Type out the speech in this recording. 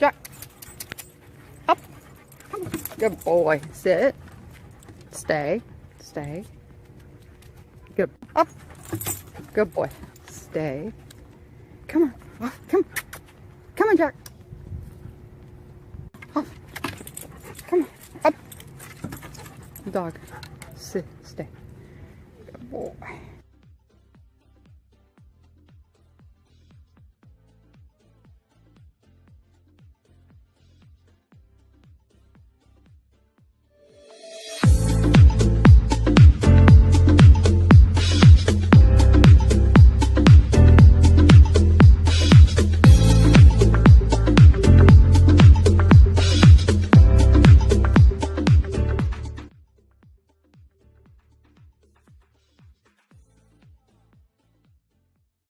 Jack. Up. Come on. Good boy. Sit. Stay. Stay. Good. Up. Good boy. Stay. Come on. Off. Come. Come on, Jack. Off. Come on. Up. Dog. Sit. Stay. Good boy.